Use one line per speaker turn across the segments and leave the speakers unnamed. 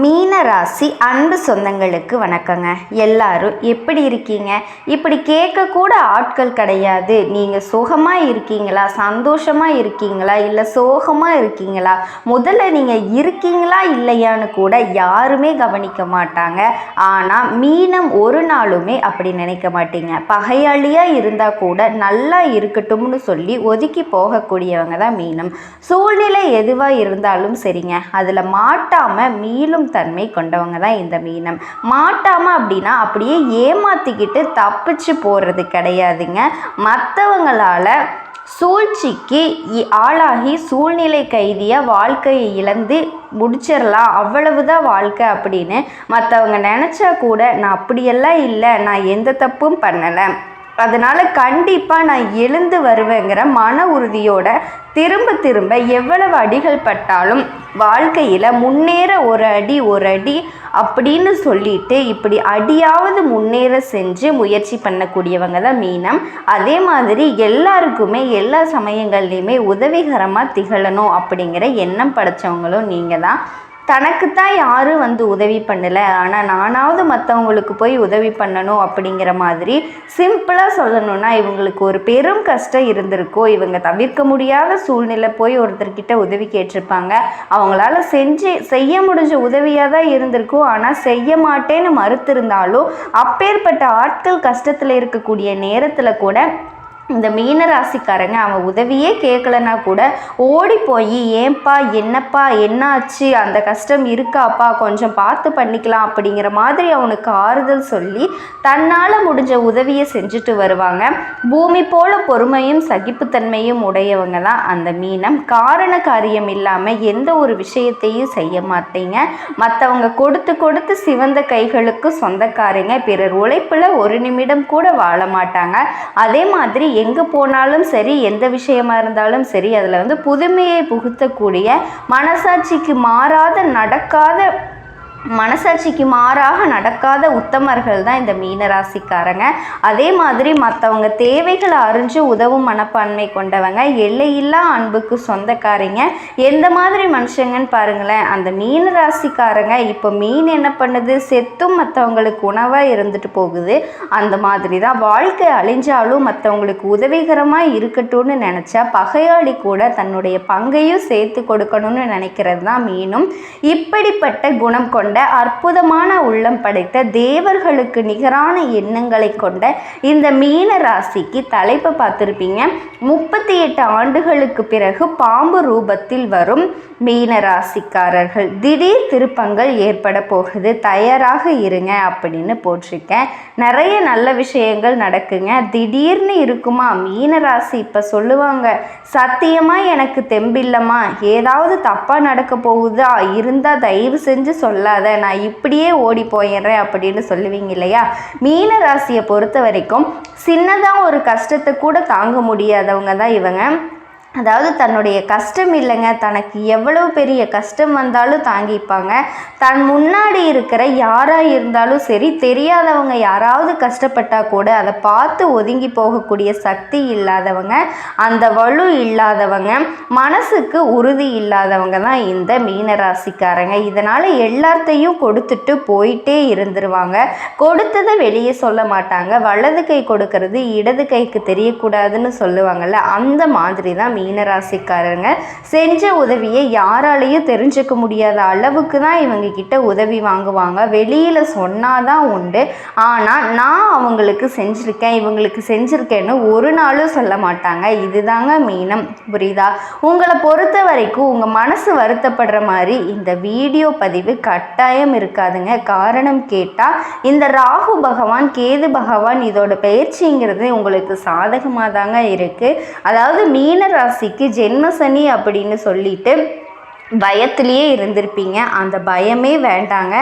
மீன ராசி அன்பு சொந்தங்களுக்கு வணக்கங்க. எல்லாரும் எப்படி இருக்கீங்க? இப்படி கேட்கக்கூட ஆட்கள் கிடையாது. நீங்கள் சுகமாக இருக்கீங்களா, சந்தோஷமாக இருக்கீங்களா, இல்லை சோகமாக இருக்கீங்களா, முதல்ல நீங்கள் இருக்கீங்களா இல்லையான்னு கூட யாருமே கவனிக்க மாட்டாங்க. ஆனால் மீனம் ஒரு நாளுமே அப்படி நினைக்க மாட்டீங்க. பகையாளியாக இருந்தால் கூட நல்லா இருக்கட்டும்னு சொல்லி ஒதுக்கி போகக்கூடியவங்க தான் மீனம். சூழ்நிலை எதுவாக இருந்தாலும் சரிங்க, அதில் மாட்டாமல் மீளும் தன்மை கொண்டவங்க தான் இந்த மீனம். மாட்டாம அப்படின்னா அப்படியே ஏமாத்திக்கிட்டு தப்பிச்சு போறது கிடையாதுங்க. மற்றவங்களால சூழ்ச்சிக்கு ஆளாகி சூழ்நிலை கைதியாக வாழ்க்கையை இழந்து முடிச்சிடலாம், அவ்வளவுதான் வாழ்க்கை அப்படின்னு மற்றவங்க நினச்சா கூட நான் அப்படியெல்லாம் இல்லை, நான் எந்த தப்பும் பண்ணலை, அதனால் கண்டிப்பாக நான் எழுந்து வருவேங்கிற மன உறுதியோட திரும்ப திரும்ப எவ்வளவு அடிகள் பட்டாலும் வாழ்க்கையில் முன்னேற ஒரு அடி அப்படின்னு சொல்லிட்டு இப்படி அடியாவது முன்னேற செஞ்சு முயற்சி பண்ணக்கூடியவங்க தான் மீனம். அதே மாதிரி எல்லாருக்குமே எல்லா சமயங்கள்லையுமே உதவிகரமாக திகழணும் அப்படிங்கிற எண்ணம் படைச்சவங்களும் நீங்கள் தான். தனக்குத்தான் யாரும் உதவி பண்ணலை, ஆனால் நானாவது மற்றவங்களுக்கு போய் உதவி பண்ணணும் அப்படிங்கிற மாதிரி சிம்பிளாக சொல்லணும்னா இவங்களுக்கு ஒரு பெரும் கஷ்டம் இருந்திருக்கோ, இவங்க தவிர்க்க முடியாத சூழ்நிலை போய் ஒருத்தர்கிட்ட உதவி கேட்டிருப்பாங்க. அவங்களால செய்ய முடிஞ்ச உதவியாக தான் இருந்திருக்கும். ஆனால் செய்ய மாட்டேன்னு மறுத்திருந்தாலும் அப்பேற்பட்ட ஆட்கள் கஷ்டத்தில் இருக்கக்கூடிய நேரத்தில் கூட இந்த மீனராசிக்காரங்க அவன் உதவியே கேட்கலன்னா கூட ஓடி போய் ஏன்பா என்னப்பா என்னாச்சு, அந்த கஷ்டம் இருக்காப்பா கொஞ்சம் பார்த்து பண்ணிக்கலாம் அப்படிங்கிற மாதிரி அவனுக்கு ஆறுதல் சொல்லி தன்னால் முடிஞ்ச உதவியை செஞ்சுட்டு வருவாங்க. பூமி போல பொறுமையும் சகிப்புத்தன்மையும் உடையவங்க தான் அந்த மீனம். காரண காரியம் இல்லாமல் எந்த ஒரு விஷயத்தையும் செய்ய மாட்டீங்க. மற்றவங்க கொடுத்து சிவந்த கைகளுக்கு சொந்தக்காரங்க. பிறர் உழைப்பில் ஒரு நிமிடம் கூட வாழ மாட்டாங்க. அதே மாதிரி எங்கே போனாலும் சரி, எந்த விஷயமா இருந்தாலும் சரி, அதில் புதுமையை புகுத்தக்கூடிய மனசாட்சிக்கு மாறாக நடக்காத உத்தமர்கள் தான் இந்த மீனராசிக்காரங்க. அதே மாதிரி மற்றவங்க தேவைகளை அறிஞ்சு உதவும் மனப்பான்மை கொண்டவங்க, எல்லையில்லா அன்புக்கு சொந்தக்காரங்க. எந்த மாதிரி மனுஷங்கன்னு பாருங்களேன், அந்த மீனராசிக்காரங்க. இப்போ மீன் என்ன பண்ணுது, செத்தும் மற்றவங்களுக்கு உணவாக இருந்துட்டு போகுது. அந்த மாதிரி தான் வாழ்க்கை அழிஞ்சாலும் மற்றவங்களுக்கு உதவிகரமாக இருக்கட்டும்னு நினச்சா பகையாளி கூட தன்னுடைய பங்கையும் சேர்த்து கொடுக்கணும்னு நினைக்கிறது தான் மீனும். இப்படிப்பட்ட குணம் கொண்ட அற்புதமான உள்ளம் படைத்த தேவர்களுக்கு நிகரான எண்ணங்களை கொண்ட இந்த மீன ராசிக்கு தலைப்பை பார்த்துருப்பீங்க. 38 ஆண்டுகளுக்கு பிறகு பாம்பு ரூபத்தில் வரும் மீன ராசிக்காரர்கள். திடீர் திருப்பங்கள் ஏற்பட போகுது, தயாராக இருங்க அப்படின்னு போட்டிருக்கேன். நிறைய நல்ல விஷயங்கள் நடக்குங்க. திடீர்னு இருக்குமா மீன ராசி? இப்போ சொல்லுவாங்க, சத்தியமா எனக்கு தெம்பில்லம்மா, ஏதாவது தப்பா நடக்க போகுதா, இருந்தால் தயவு செஞ்சு சொல்லாத, நான் இப்படியே ஓடி போயிடுறேன் அப்படின்னு சொல்லுவீங்க இல்லையா? மீன ராசியை பொறுத்த வரைக்கும் சின்னதாக ஒரு கஷ்டத்தை கூட தாங்க முடியாதவங்க தான் இவங்க. அதாவது தன்னுடைய கஷ்டம் இல்லைங்க, தனக்கு எவ்வளவு பெரிய கஷ்டம் வந்தாலும் தாங்கிப்பாங்க. தன் முன்னாடி இருக்கிற யாராக இருந்தாலும் சரி, தெரியாதவங்க யாராவது கஷ்டப்பட்டால் கூட அதை பார்த்து ஒதுங்கி போகக்கூடிய சக்தி இல்லாதவங்க, அந்த வலு இல்லாதவங்க, மனசுக்கு உறுதி இல்லாதவங்க தான் இந்த மீனராசிக்காரங்க. இதனால் எல்லாத்தையும் கொடுத்துட்டு போயிட்டே இருந்துருவாங்க. கொடுத்ததை வெளியே சொல்ல மாட்டாங்க. வலது கை கொடுக்கறது இடது கைக்கு தெரியக்கூடாதுன்னு சொல்லுவாங்கள்ல, அந்த மாதிரி தான் மீனராசிக்காரங்க. செஞ்ச உதவியை யாராலையும் தெரிஞ்சுக்க முடியாத அளவுக்கு தான் இவங்க கிட்ட உதவி வாங்குவாங்க. வெளியில் சொன்னாதான் உண்டு. ஆனால் நான் அவங்களுக்கு செஞ்சுருக்கேன், இவங்களுக்கு செஞ்சுருக்கேன்னு ஒரு நாளும் சொல்ல மாட்டாங்க. இதுதாங்க மீனம். புரியுதா? உங்களை பொறுத்த வரைக்கும் உங்கள் மனசு வருத்தப்படுற மாதிரி இந்த வீடியோ பதிவு கட்டாயம் இருக்காதுங்க. காரணம் கேட்டால் இந்த ராகு பகவான் கேது பகவான் இதோட பயிற்சிங்கிறது உங்களுக்கு சாதகமாக தாங்க இருக்குது. அதாவது மீனராசி ஜென்ம சனி அப்படின்னு சொல்லிட்டு பயத்திலேயே இருந்திருப்பீங்க. அந்த பயமே வேண்டாங்க.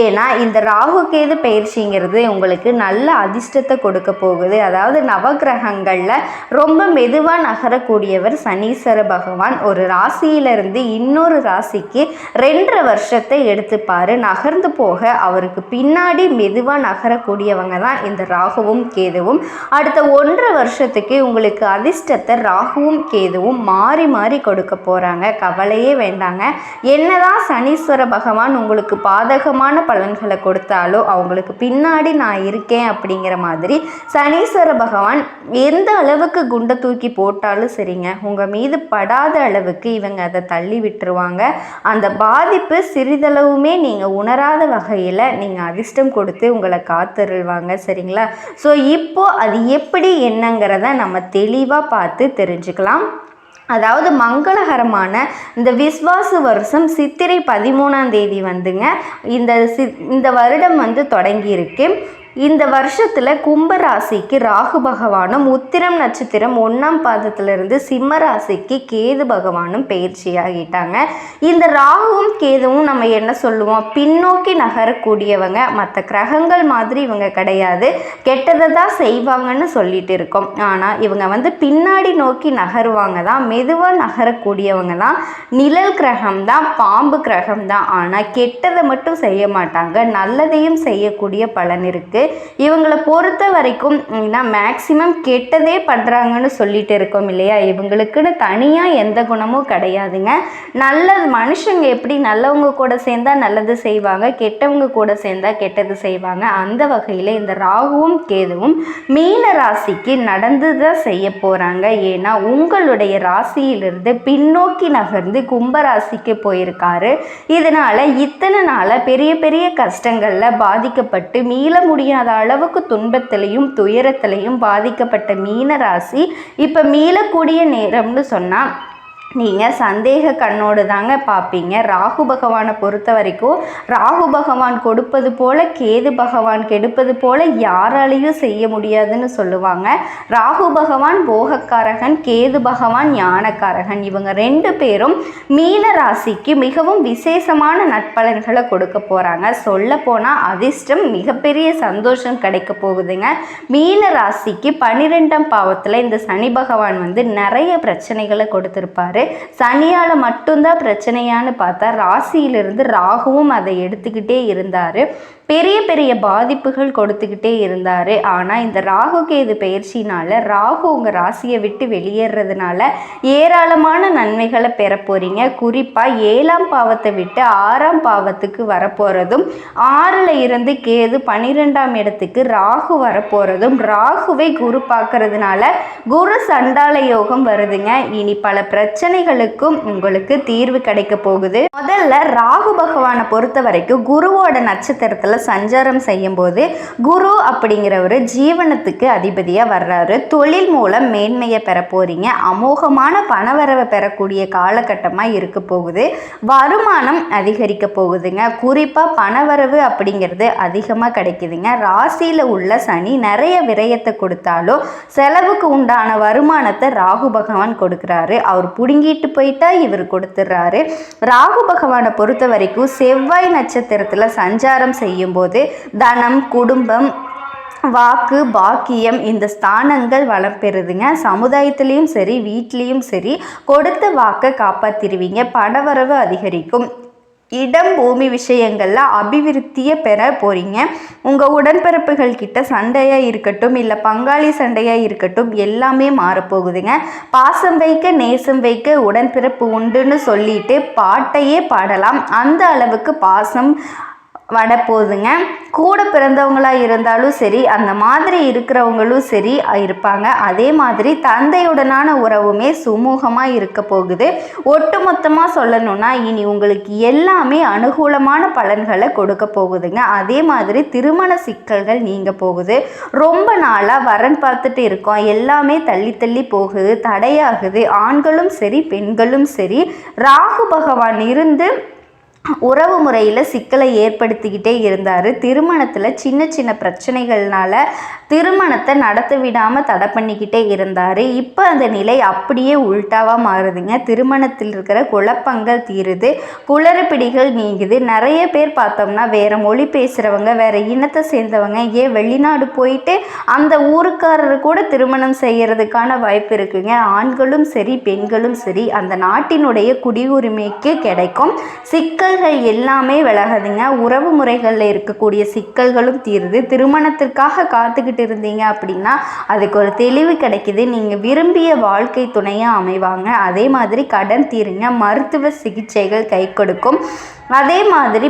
ஏன்னா இந்த ராகு கேது பயிற்சிங்கிறது உங்களுக்கு நல்ல அதிர்ஷ்டத்தை கொடுக்க போகுது. அதாவது நவகிரகங்களில் ரொம்ப மெதுவாக நகரக்கூடியவர் சனீஸ்வர பகவான். ஒரு ராசியிலிருந்து இன்னொரு ராசிக்கு 2.5 வருஷத்தை எடுத்துப்பார். நகர்ந்து போக அவருக்கு பின்னாடி மெதுவாக நகரக்கூடியவங்க தான் இந்த ராகுவும் கேதுவும். அடுத்த 1.5 வருஷத்துக்கு உங்களுக்கு அதிர்ஷ்டத்தை ராகுவும் கேதுவும் மாறி மாறி கொடுக்க போகிறாங்க. கவலையே வேண்டாங்க. மாட்டாங்க. என்னதான் சனீஸ்வர பகவான் உங்களுக்கு பாதகமான பலன்களை கொடுத்தாலும் அவங்களுக்கு பின்னாடி நான் இருக்கேன் அப்படிங்கிற மாதிரி சனீஸ்வர பகவான் எந்த அளவுக்கு குண்டை தூக்கி போட்டாலும் சரிங்க, உங்கள் மீது படாத அளவுக்கு இவங்க அதை தள்ளி விட்டுருவாங்க. அந்த பாதிப்பு சிறிதளவுமே நீங்கள் உணராத வகையில் நீங்கள் அதிர்ஷ்டம் கொடுத்து உங்களை காத்தருள்வாங்க. சரிங்களா? ஸோ இப்போது அது எப்படி என்னங்கிறத நம்ம தெளிவாக பார்த்து தெரிஞ்சுக்கலாம். அதாவது மங்களகரமான இந்த விஸ்வாசு வருஷம் சித்திரை 13ஆம் தேதி வந்துங்க இந்த வருடம் வந்து தொடங்கியிருக்கு. இந்த வருஷத்தில் கும்பராசிக்கு ராகு பகவானும் உத்திரம் நட்சத்திரம் 1ஆம் பாதத்திலிருந்து சிம்ம ராசிக்கு கேது பகவானும் பயிற்சியாகிட்டாங்க. இந்த ராகுவும் கேதுவும் நம்ம என்ன சொல்லுவோம், பின்னோக்கி நகரக்கூடியவங்க. மற்ற கிரகங்கள் மாதிரி இவங்க கிடையாது, கெட்டதை தான் செய்வாங்கன்னு சொல்லிட்டு இருக்கோம். ஆனால் இவங்க வந்து பின்னாடி நோக்கி நகருவாங்க தான், மெதுவாக நகரக்கூடியவங்க தான். நிழல் கிரகம் தான், பாம்பு கிரகம் தான். ஆனால் கெட்டதை மட்டும் செய்ய மாட்டாங்க, நல்லதையும் செய்யக்கூடிய பலன் இருக்குது. இவங்களை பொறுத்த வரைக்கும் மேக்சிமம் கெட்டதே பண்ணுறாங்கன்னு சொல்லிட்டு இருக்கோம் இல்லையா, இவங்களுக்குன்னு தனியாக எந்த குணமும் கிடையாதுங்க. நல்லது மனுஷங்க எப்படி நல்லவங்க கூட சேர்ந்தா நல்லது செய்வாங்க, கெட்டவங்க கூட சேர்ந்தா கெட்டது செய்வாங்க. அந்த வகையில் இந்த ராகுவும் கேதுவும் மீன ராசிக்கு நடந்து தான் செய்ய போகிறாங்க. ஏன்னா உங்களுடைய ராசியிலிருந்து பின்னோக்கி நகர்ந்து கும்பராசிக்கு போயிருக்காரு. இதனால் இத்தனை நாளாக பெரிய பெரிய கஷ்டங்களில் பாதிக்கப்பட்டு மீள முடியாத அளவுக்கு துன்பத்திலையும் துயரத்திலையும் பாதிக்கப்பட்ட மீன ராசி இப்போ மீளக்கூடிய நேரம்னு சொன்னால் நீங்கள் சந்தேக கண்ணோடு தாங்க பார்ப்பீங்க. ராகு பகவானை பொறுத்த வரைக்கும் ராகு பகவான் கொடுப்பது போல் கேது பகவான் கெடுப்பது போல் யாராலையும் செய்ய முடியாதுன்னு சொல்லுவாங்க. ராகு பகவான் போகக்காரகன், கேது பகவான் ஞானக்காரகன். இவங்க ரெண்டு பேரும் மீன ராசிக்கு மிகவும் விசேஷமான நட்பலன்களை கொடுக்க போகிறாங்க. சொல்ல போனால் அதிர்ஷ்டம் மிகப்பெரிய சந்தோஷம் கிடைக்க போகுதுங்க. மீன ராசிக்கு 12ஆம் பாவத்தில் இந்த சனி பகவான் வந்து நிறைய பிரச்சனைகளை கொடுத்துருப்பாரு. சனியால மட்டும்தான் பிரச்சனையான்னு பார்த்தா ராசியிலிருந்து ராகுவும் அதை எடுத்துக்கிட்டே இருந்தார். பெரிய பெரிய பாதிப்புகள் கொடுத்துக்கிட்டே இருந்தார். ஆனால் இந்த ராகு கேது பயிற்சினால் ராகு உங்கள் ராசியை விட்டு வெளியேறதுனால ஏராளமான நன்மைகளை பெற போகிறீங்க. குறிப்பாக 7ஆம் பாவத்தை விட்டு 6ஆம் பாவத்துக்கு வரப்போகிறதும், 6ல் இருந்து கேது 12ஆம் இடத்துக்கு ராகு வரப்போகிறதும், ராகுவை குரு பார்க்கறதுனால குரு சண்டால யோகம் வருதுங்க. இனி பல பிரச்சனைகளுக்கும் உங்களுக்கு தீர்வு கிடைக்க போகுது. முதல்ல ராகு பகவானை பொறுத்த வரைக்கும் குருவோட நட்சத்திரத்தில் சஞ்சாரம் செய்யும் போது குரு அப்படிங்கிறவர் ஜீவனத்துக்கு அதிபதியாக வர்றாரு. தொழில் மூலம் மேன்மையை பெற போறீங்க. அமோகமான பணவரவை பெறக்கூடிய காலகட்டமாக இருக்க போகுது. வருமானம் அதிகரிக்க போகுதுங்க. குறிப்பாக பணவரவு அப்படிங்கிறது அதிகமாக கிடைக்குதுங்க. ராசியில் உள்ள சனி நிறைய விரயத்தை கொடுத்தாலும் செலவுக்கு உண்டான வருமானத்தை ராகு பகவான் கொடுக்குறாரு. அவர் புடுங்கிட்டு போயிட்டா இவர் கொடுத்துட்றாரு. ராகு பகவானை பொறுத்த வரைக்கும் செவ்வாய் நட்சத்திரத்தில் சஞ்சாரம் செய்யும் போது தனம், குடும்பம், வாக்கு, பாக்கியம் இந்த ஸ்தானங்கள் வளம் பெறுதுங்க. சமுதாயத்திலையும் சரி வீட்லேயும் சரி கொடுத்த வாக்கை காப்பாற்றிடுவீங்க. பணவரவு அதிகரிக்கும். இடம், பூமி விஷயங்களில் அபிவிருத்தியை பெற போகிறீங்க. உங்கள் உடன்பிறப்புகள் கிட்ட சண்டையாக இருக்கட்டும், இல்லை பங்காளி சண்டையாக இருக்கட்டும், எல்லாமே மாறப்போகுதுங்க. பாசம் வைக்க நேசம் வைக்க உடன்பிறப்பு உண்டுன்னு சொல்லிட்டு பாட்டையே பாடலாம். அந்த அளவுக்கு பாசம் வரப்போகுதுங்க. கூட பிறந்தவங்களாக இருந்தாலும் சரி, அந்த மாதிரி இருக்கிறவங்களும் சரி இருப்பாங்க. அதே மாதிரி தந்தையுடனான உறவுமே சுமூகமாக இருக்க போகுது. ஒட்டு மொத்தமாக சொல்லணும்னா இனி உங்களுக்கு எல்லாமே அனுகூலமான பலன்களை கொடுக்க போகுதுங்க. அதே மாதிரி திருமண சிக்கல்கள் நீங்க போகுது. ரொம்ப நாளாக வரன் பார்த்துட்டு இருக்கோம், எல்லாமே தள்ளி தள்ளி போகுது, தடையாகுது. ஆண்களும் சரி பெண்களும் சரி ராகு பகவான் இருந்து உறவு முறையில் சிக்கலை ஏற்படுத்திக்கிட்டே இருந்தார். திருமணத்தில் சின்ன சின்ன பிரச்சனைகள்னால திருமணத்தை நடத்த விடாமல் தடை பண்ணிக்கிட்டே இருந்தார். இப்போ அந்த நிலை அப்படியே உள்டாவாக மாறுதுங்க. திருமணத்தில் இருக்கிற குழப்பங்கள் தீருது, குளறுபிடிகள் நீங்குது. நிறைய பேர் பார்த்தோம்னா வேறு மொழி பேசுகிறவங்க, வேறு இனத்தை சேர்ந்தவங்க, ஏன் வெளிநாடு போயிட்டு அந்த ஊருக்காரர் கூட திருமணம் செய்கிறதுக்கான வாய்ப்பு இருக்குங்க. ஆண்களும் சரி பெண்களும் சரி அந்த நாட்டினுடைய குடியுரிமைக்கு கிடைக்கும். சிக்கல் சிக்கல்கள் எல்லாமே விலகுதுங்க. உறவு முறைகளில் இருக்கக்கூடிய சிக்கல்களும் தீருது. திருமணத்திற்காக காத்துக்கிட்டு இருந்தீங்க அப்படின்னா அதுக்கு ஒரு தெளிவு கிடைக்குது. நீங்கள் விரும்பிய வாழ்க்கை துணையாக அமைவாங்க. அதே மாதிரி கடன் தீருங்க. மருத்துவ சிகிச்சைகள் கை கொடுக்கும். அதே மாதிரி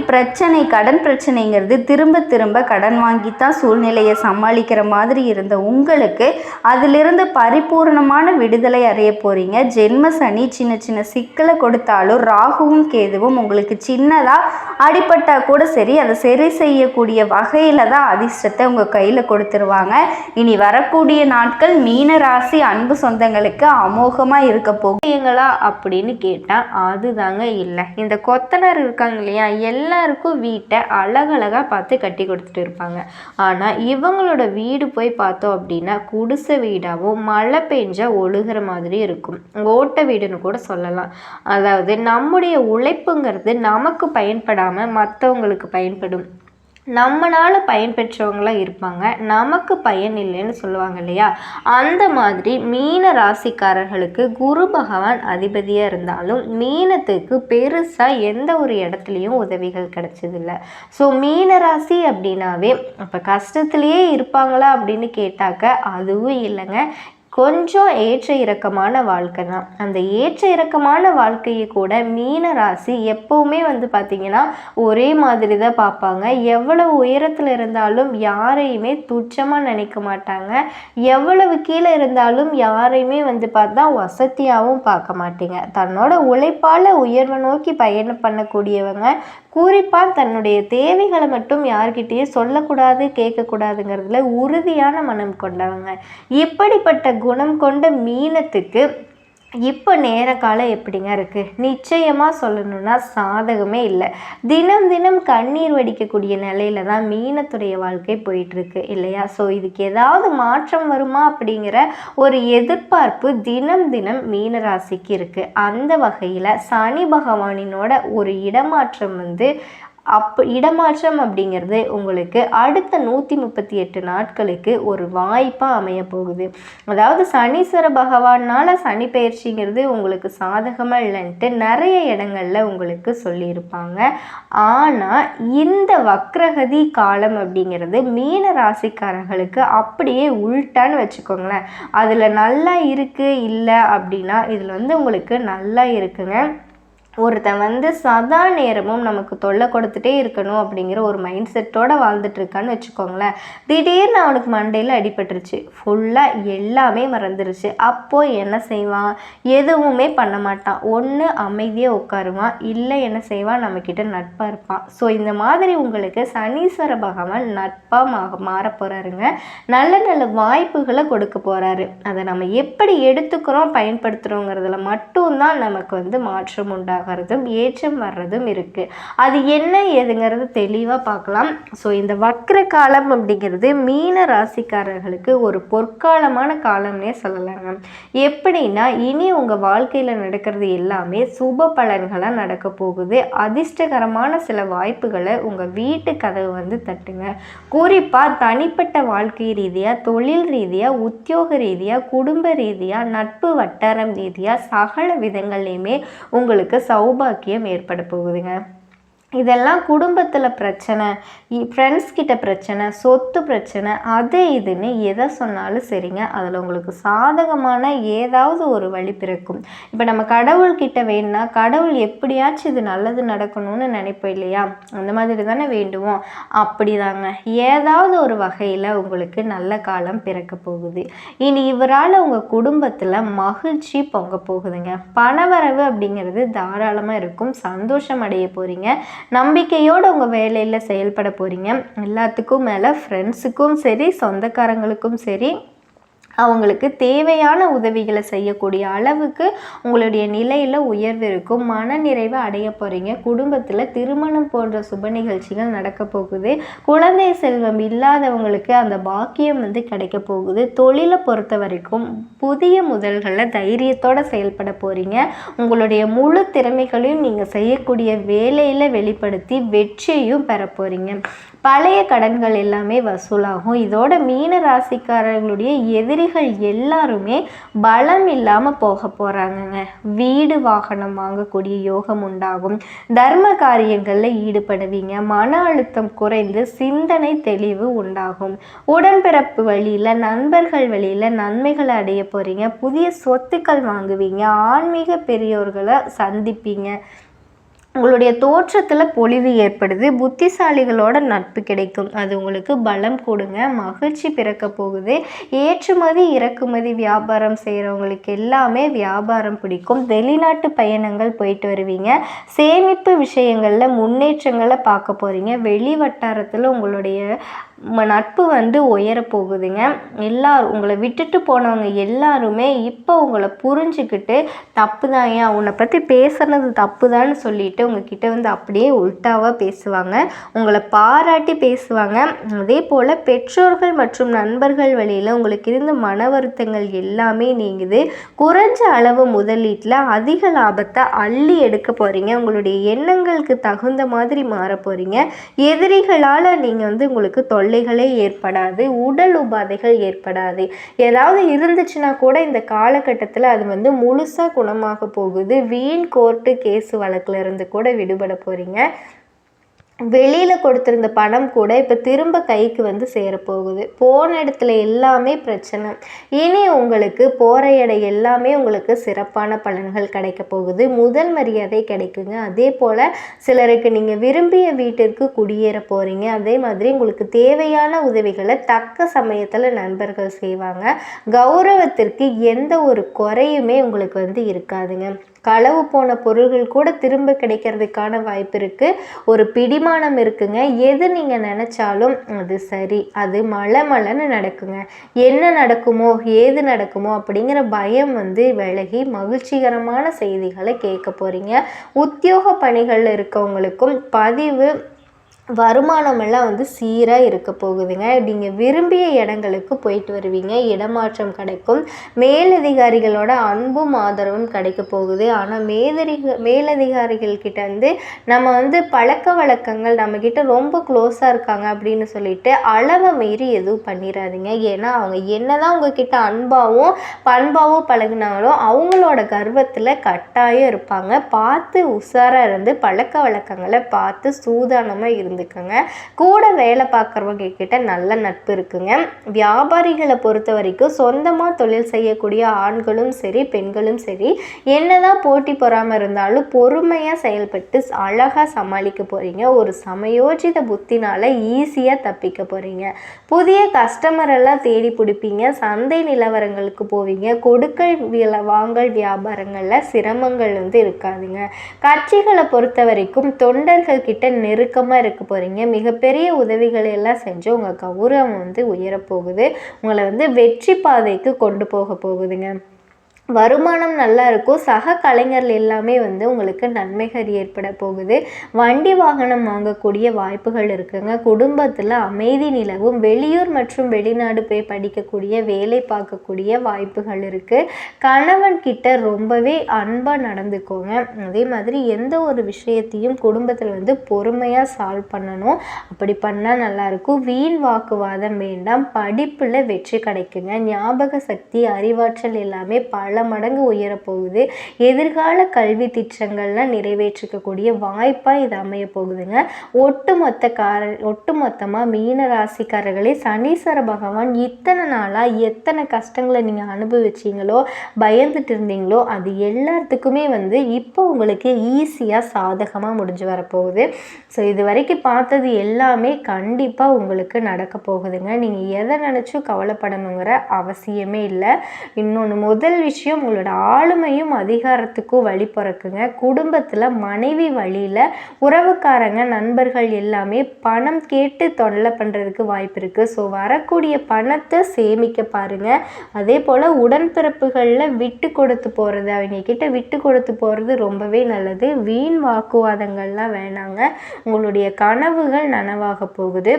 கடன் பிரச்சனைங்கிறது திரும்ப திரும்ப கடன் வாங்கித்தான் சூழ்நிலையை சமாளிக்கிற மாதிரி இருந்த உங்களுக்கு அதிலிருந்து பரிபூர்ணமான விடுதலை அடைய போகிறீங்க. ஜென்ம சனி சின்ன சின்ன சிக்கலை கொடுத்தாலும் ராகுவும் கேதுவும் உங்களுக்கு சின்னதாக அடிபட்டால் கூட சரி அதை சரி செய்யக்கூடிய வகையில் தான் அதிர்ஷ்டத்தை உங்கள் கையில் கொடுத்துருவாங்க. இனி வரக்கூடிய நாட்கள் மீன ராசி அன்பு சொந்தங்களுக்கு அமோகமாக இருக்க போகுங்களா அப்படின்னு கேட்டால் அதுதாங்க இல்லை. இந்த கொத்தனார் இருக்காங்க இல்லையா, எல்லாருக்கும் வீட்டை அழகழகாக பார்த்து கட்டி கொடுத்துட்டு இருப்பாங்க. ஆனால் இவங்களோட வீடு போய் பார்த்தோம் அப்படின்னா குடிசை வீடாகவும் மழை பெஞ்சா ஒழுகிற மாதிரி இருக்கும். ஓட்ட வீடுன்னு கூட சொல்லலாம். அதாவது நம்முடைய உழைப்புங்கிறது நமக்கு பயன்படாமல் மற்றவங்களுக்கு பயன்படும். நம்மளால் பயன்பெற்றவங்களாம் இருப்பாங்க, நமக்கு பயன் இல்லைன்னு சொல்லுவாங்க இல்லையா. அந்த மாதிரி மீன ராசிக்காரர்களுக்கு குரு பகவான் அதிபதியாக இருந்தாலும் மீனத்துக்கு பெருசாக எந்த ஒரு இடத்துலையும் உதவிகள் கிடைச்சதில்லை. ஸோ மீன ராசி அப்படின்னாவே அப்போ கஷ்டத்துலேயே இருப்பாங்களா அப்படின்னு கேட்டாக்க அதுவும் இல்லைங்க. கொஞ்சம் ஏற்ற இறக்கமான வாழ்க்கை தான். அந்த ஏற்ற இறக்கமான வாழ்க்கையை கூட மீன ராசி எப்போவுமே பார்த்திங்கன்னா ஒரே மாதிரி தான் பார்ப்பாங்க. எவ்வளவு உயரத்தில் இருந்தாலும் யாரையுமே துச்சமாக நினைக்க மாட்டாங்க. எவ்வளவு கீழே இருந்தாலும் யாரையுமே பார்த்தா வசதியாகவும் பார்க்க மாட்டீங்க. தன்னோட உழைப்பால் உயர்வை நோக்கி பயணம் பண்ணக்கூடியவங்க. குறிப்பாக தன்னுடைய தேவைகளை மட்டும் யார்கிட்டயும் சொல்லக்கூடாது, கேட்கக்கூடாதுங்கிறதுல உறுதியான மனம் கொண்டவங்க. இப்படிப்பட்ட குணம் கொண்ட மீனத்துக்கு இப்போ நேர காலம் எப்படிங்க இருக்குது? நிச்சயமாக சொல்லணும்னா சாதகமே இல்லை. தினம் தினம் கண்ணீர் வடிக்கக்கூடிய நிலையில தான் மீனத்துடைய வாழ்க்கை போயிட்டுருக்கு இல்லையா. ஸோ இதுக்கு ஏதாவது மாற்றம் வருமா அப்படிங்கிற ஒரு எதிர்பார்ப்பு தினம் தினம் மீன ராசிக்கு இருக்குது. அந்த வகையில் சனி பகவானினோட ஒரு இடமாற்றம் இடமாற்றம் அப்படிங்கிறது உங்களுக்கு அடுத்த 138 நாட்களுக்கு ஒரு வாய்ப்பாக அமைய போகுது. அதாவது சனீஸ்வர பகவானால் சனி பயிற்சிங்கிறது உங்களுக்கு சாதகமாக இல்லைன்ட்டு நிறைய இடங்களில் உங்களுக்கு சொல்லியிருப்பாங்க. ஆனால் இந்த வக்ரகதி காலம் அப்படிங்கிறது மீன ராசிக்காரர்களுக்கு அப்படியே உள்டான்னு வச்சுக்கோங்களேன். அதில் நல்லா இருக்குது இல்லை அப்படின்னா இதில் உங்களுக்கு நல்லா இருக்குங்க. ஒருத்தன் சதா நேரமும் நமக்கு தொல்லை கொடுத்துட்டே இருக்கணும் அப்படிங்கிற ஒரு மைண்ட் செட்டோடு வாழ்ந்துட்டுருக்கான்னு வச்சுக்கோங்களேன். திடீர்னு அவனுக்கு மண்டையில் அடிபட்டுருச்சு, ஃபுல்லாக எல்லாமே மறந்துருச்சு. அப்போது என்ன செய்வான்? எதுவுமே பண்ண மாட்டான். ஒன்று அமைதியாக உட்காருவான், இல்லை என்ன செய்வான்? நம்மக்கிட்ட நட்பாக இருப்பான். ஸோ இந்த மாதிரி உங்களுக்கு சனீஸ்வர பகவான் நட்பாக மாற போகிறாருங்க. நல்ல நல்ல வாய்ப்புகளை கொடுக்க போகிறாரு. அதை நம்ம எப்படி எடுத்துக்கிறோம், பயன்படுத்துகிறோங்கிறதுல மட்டும்தான் நமக்கு மாற்றம் உண்டாகும், ஏற்றம் வர்றதும் இருக்கு. அது என்ன ஏதுங்கிறது தெளிவாக பார்க்கலாம். ஸோ இந்த வக்ர காலம் அப்படிங்கிறது மீன ராசிக்காரர்களுக்கு ஒரு பொற்காலமான காலம்னே சொல்லலாங்க. எப்படின்னா இனி உங்கள் வாழ்க்கையில் நடக்கிறது எல்லாமே சுப பலன்களாக நடக்க போகுது. அதிர்ஷ்டகரமான சில வாய்ப்புகளை உங்கள் வீட்டு கதவு தட்டுங்க. குறிப்பாக தனிப்பட்ட வாழ்க்கை ரீதியாக, தொழில் ரீதியாக, உத்தியோக ரீதியாக, குடும்ப ரீதியாக, நட்பு வட்டாரம் ரீதியாக சகல விதங்கள்லையுமே உங்களுக்கு சௌபாக்கியம் ஏற்பட போகுதுங்க. இதெல்லாம் குடும்பத்தில் பிரச்சனை, ஃப்ரெண்ட்ஸ் கிட்ட பிரச்சனை, சொத்து பிரச்சனை, அது இதுன்னு எதை சொன்னாலும் சரிங்க, அதில் உங்களுக்கு சாதகமான ஏதாவது ஒரு வழி பிறக்கும். இப்போ நம்ம கடவுள்கிட்ட வேணும்னா கடவுள் எப்படியாச்சும் இது நல்லது நடக்கணும்னு நினைப்போம் இல்லையா, அந்த மாதிரி தானே வேண்டுவோம். அப்படிதாங்க ஏதாவது ஒரு வகையில் உங்களுக்கு நல்ல காலம் பிறக்க போகுது. இனி இவரால் உங்கள் குடும்பத்தில் மகிழ்ச்சி பொங்க போகுதுங்க. பணவரவு அப்படிங்கிறது தாராளமாக இருக்கும். சந்தோஷம் அடைய போகிறீங்க. நம்பிக்கையோடு உங்கள் வேலையில் செயல்பட போகிறீங்க. எல்லாத்துக்கும் மேலே ஃப்ரெண்ட்ஸுக்கும் சரி, சொந்தக்காரங்களுக்கும் சரி, அவங்களுக்கு தேவையான உதவிகளை செய்யக்கூடிய அளவுக்கு உங்களுடைய நிலையில் உயர்வு இருக்கும். மனநிறைவை அடைய போகிறீங்க. குடும்பத்தில் திருமணம் போன்ற சுப நிகழ்ச்சிகள் நடக்க போகுது. குழந்தை செல்வம் இல்லாதவங்களுக்கு அந்த பாக்கியம் கிடைக்க போகுது. தொழிலை பொறுத்த வரைக்கும் புதிய முதல்களில் தைரியத்தோடு செயல்பட போகிறீங்க. உங்களுடைய முழு திறமைகளையும் நீங்கள் செய்யக்கூடிய வேலையில் வெளிப்படுத்தி வெற்றியையும் பெற போகிறீங்க. பழைய கடன்கள் எல்லாமே வசூலாகும். இதோட மீன ராசிக்காரர்களுடைய எதிரி பிள்ளைகள் எல்லாருமே பலம் இல்லாமல் போக போகிறாங்கங்க. வீடு வாகனம் வாங்கக்கூடிய யோகம் உண்டாகும். தர்ம காரியங்களில் ஈடுபடுவீங்க. மன அழுத்தம் குறைந்து சிந்தனை தெளிவு உண்டாகும். உடன்பிறப்பு வழியில், நண்பர்கள் வழியில் நன்மைகளை அடைய போகிறீங்க. புதிய சொத்துக்கள் வாங்குவீங்க. ஆன்மீக பெரியோர்களை சந்திப்பீங்க. உங்களுடைய தோற்றத்தில் பொலிவு ஏற்படுது. புத்திசாலிகளோட நட்பு கிடைக்கும். அது உங்களுக்கு பலம் கொடுங்க. மகிழ்ச்சி பிறக்க போகுது. ஏற்றுமதி இறக்குமதி வியாபாரம் செய்கிறவங்களுக்கு எல்லாமே வியாபாரம் பிடிக்கும். வெளிநாட்டு பயணங்கள் போயிட்டு வருவீங்க. சேமிப்பு விஷயங்களில் முன்னேற்றங்களை பார்க்க போகிறீங்க. வெளி வட்டாரத்தில் உங்களுடைய நட்பு உயர போகுதுங்க. எல்லாரும் உங்களை விட்டுட்டு போனவங்க எல்லாருமே இப்போ உங்களை புரிஞ்சுக்கிட்டு தப்பு தான், ஏன் உன்னை பற்றி பேசுனது தப்பு தான்னு சொல்லிட்டு உங்ககிட்ட அப்படியே உல்ட்டாவாக பேசுவாங்க. உங்களை பாராட்டி பேசுவாங்க. அதே போல் பெற்றோர்கள் மற்றும் நண்பர்கள் வழியில் உங்களுக்கு இருந்த மன வருத்தங்கள் எல்லாமே நீங்குது. குறைஞ்ச அளவு முதலீட்டில் அதிக லாபத்தை அள்ளி எடுக்க போகிறீங்க. உங்களுடைய எண்ணங்களுக்கு தகுந்த மாதிரி மாற போகிறீங்க. எதிரிகளால் நீங்கள் உங்களுக்கு தொல்லைகளே ஏற்படாது. உடல் உபாதைகள் ஏற்படாது. ஏதாவது இருந்துச்சுன்னா கூட இந்த காலகட்டத்தில் அது முழுசாக குணமாக போகுது. வீண் கோர்ட்டு கேஸு வழக்கில் இருந்து கூட விடுபட போகிறீங்க. வெளியில் கொடுத்துருந்த பணம் கூட இப்போ திரும்ப கைக்கு சேரப்போகுது. போன இடத்துல எல்லாமே பிரச்சனை. இனி உங்களுக்கு போகிற இடம் எல்லாமே உங்களுக்கு சிறப்பான பலன்கள் கிடைக்க போகுது. முதல் மரியாதை கிடைக்குங்க. அதே போல் சிலருக்கு நீங்கள் விரும்பிய வீட்டிற்கு குடியேற போகிறீங்க. அதே மாதிரி உங்களுக்கு தேவையான உதவிகளை தக்க சமயத்தில் நண்பர்கள் செய்வாங்க. கௌரவத்திற்கு எந்த ஒரு குறையுமே உங்களுக்கு இருக்காதுங்க. களவு போன பொருள்கள் கூட திரும்ப கிடைக்கிறதுக்கான வாய்ப்பு இருக்குது. ஒரு பிடிமானம் இருக்குங்க. எது நீங்கள் நினச்சாலும் அது சரி, அது மலன்னு நடக்குங்க. என்ன நடக்குமோ ஏது நடக்குமோ அப்படிங்கிற பயம் விலகி மகிழ்ச்சிகரமான செய்திகளை கேட்க போகிறீங்க. உத்தியோக பணிகளில் இருக்கவங்களுக்கும் பதிவு வருமானம் எல்லாம் சீராக இருக்க போகுதுங்க. நீங்கள் விரும்பிய இடங்களுக்கு போயிட்டு வருவீங்க. இடமாற்றம் கிடைக்கும். மேலதிகாரிகளோட அன்பும் ஆதரவும் கிடைக்க போகுது. ஆனால் மேலதிகாரிகள்கிட்ட நம்ம பழக்க வழக்கங்கள் நம்மக்கிட்ட ரொம்ப க்ளோஸாக இருக்காங்க அப்படின்னு சொல்லிட்டு அளவை மீறி எதுவும் பண்ணிடாதீங்க. ஏன்னா அவங்க என்னதான் உங்ககிட்ட அன்பாகவும் பண்பாகவும் பழகினாலும் அவங்களோட கர்வத்தில் கட்டாயம் இருப்பாங்க. பார்த்து உஷாராக இருந்து பழக்க வழக்கங்களை பார்த்து சூதானமாக இருந்துக்கங்க. கூட வேலை பார்க்குறவங்க கிட்ட நல்ல நட்பு இருக்குங்க. வியாபாரிகளை பொறுத்த வரைக்கும் சொந்தமாக தொழில் செய்யக்கூடிய ஆண்களும் சரி பெண்களும் சரி என்னதான் போட்டி பொறாமல் இருந்தாலும் பொறுமையாக செயல்பட்டு அழகாக சமாளிக்க போகிறீங்க. ஒரு சமயோஜித புத்தினால ஈஸியாக தப்பிக்க போகிறீங்க. புதிய கஸ்டமர் எல்லாம் தேடி பிடிப்பீங்க. சந்தை நிலவரங்களுக்கு போவீங்க. கொடுக்கல் வாங்கல் வியாபாரங்களில் சிரமங்கள் இருக்காதுங்க. கட்சிகளை பொறுத்த வரைக்கும் தொண்டர்கள் கிட்ட நெருக்கமாக இருக்க போகிறீங்க. மிகப்பெரிய உதவிகளை எல்லாம் செஞ்சு உங்கள் கௌரவம் உயரப்போகுது. உங்களை வெற்றி பாதைக்கு கொண்டு போக போகுதுங்க. வருமானம் நல்லா இருக்கும். சக கலைஞர்கள் எல்லாமே உங்களுக்கு நன்மைகள் ஏற்பட போகுது. வண்டி வாகனம் வாங்கக்கூடிய வாய்ப்புகள் இருக்குங்க. குடும்பத்தில் அமைதி நிலவும். வெளியூர் மற்றும் வெளிநாடு போய் படிக்கக்கூடிய வேலை பார்க்கக்கூடிய வாய்ப்புகள் இருக்குது. கணவன் கிட்ட ரொம்பவே அன்பாக நடந்துக்கோங்க. அதே மாதிரி எந்த ஒரு விஷயத்தையும் குடும்பத்தில் பொறுமையாக சால்வ் பண்ணணும். அப்படி பண்ணால் நல்லாயிருக்கும். வீண் வாக்குவாதம் வேண்டாம். படிப்பில் வெற்றி கிடைக்குங்க. ஞாபக சக்தி அறிவாற்றல் எல்லாமே பல மடங்கு உயரப்போகுது. எதிர்கால கல்வி திட்டங்கள்லாம் நிறைவேற்றிக்கக்கூடிய வாய்ப்பாக இது அமைய போகுதுங்க. ஒட்டுமொத்தமாக மீன ராசிக்காரர்களே, சனீஸ்வர பகவான் இத்தனை நாளாக எத்தனை கஷ்டங்களை நீங்கள் அனுபவிச்சிங்களோ பயந்துட்டு இருந்தீங்களோ அது எல்லாத்துக்குமே இப்போ உங்களுக்கு ஈஸியாக சாதகமாக முடிஞ்சு வரப்போகுது. ஸோ இது வரைக்கும் பார்த்தது எல்லாமே கண்டிப்பாக உங்களுக்கு நடக்க போகுதுங்க. நீங்கள் எதை நினச்சும் கவலைப்படணுங்கிற அவசியமே இல்லை. இன்னொன்று, முதல் விஷயம், உங்களோட ஆளுமையும் அதிகாரத்துக்கும் வழி பிறக்குங்க. குடும்பத்தில் மனைவி வழியில் உறவுக்காரங்க நண்பர்கள் எல்லாமே பணம் கேட்டு தொல்லை பண்ணுறதுக்கு வாய்ப்பு இருக்குது. ஸோ வரக்கூடிய பணத்தை சேமிக்க பாருங்கள். அதே போல் உடன்பிறப்புகளில் விட்டு கொடுத்து போகிறது, அவங்க கிட்ட விட்டு கொடுத்து போகிறது ரொம்பவே நல்லது. வீண் வாக்குவாதங்கள்லாம் வேணாங்க. உங்களுடைய கனவுகள் நனவாக போகுது.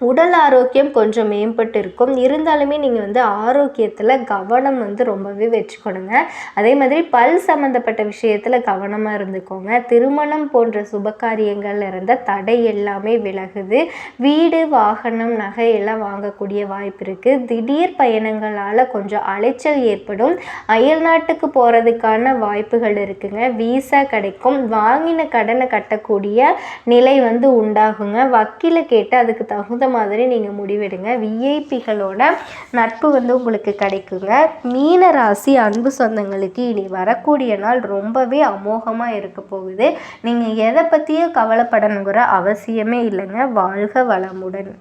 உடல் ஆரோக்கியம் கொஞ்சம் மேம்பட்டு இருக்கும். இருந்தாலுமே நீங்கள் வந்து ஆரோக்கியத்தில் கவனம் வந்து ரொம்பவே வச்சுக்கணுங்க. அதே மாதிரி பல் சம்மந்தப்பட்ட விஷயத்தில் கவனமாக இருந்துக்கோங்க. திருமணம் போன்ற சுபகாரியங்கள்ல இருந்த தடை எல்லாமே விலகுது. வீடு, வாகனம், நகை எல்லாம் வாங்கக்கூடிய வாய்ப்பு இருக்குது. திடீர் பயணங்களால் கொஞ்சம் அலைச்சல் ஏற்படும். அயல் நாட்டுக்கு போகிறதுக்கான வாய்ப்புகள் இருக்குங்க. வீசா கிடைக்கும். வாங்கின கடனை கட்டக்கூடிய நிலை வந்து உண்டாகுங்க. வக்கீலை கேட்டு அதுக்கு தகுந்த மாதிரி நீங்கள் முடிவெடுங்க. விஐபிகளோட நட்பு வந்து உங்களுக்கு கிடைக்குங்க. மீன ராசி அன்பு சொந்தங்களுக்கு இனி வரக்கூடிய நாள் ரொம்பவே அமோகமாக இருக்க போகுது. நீங்கள் எதை பற்றியும் கவலைப்படணுங்கிற அவசியமே இல்லைங்க. வாழ்க வளமுடன்.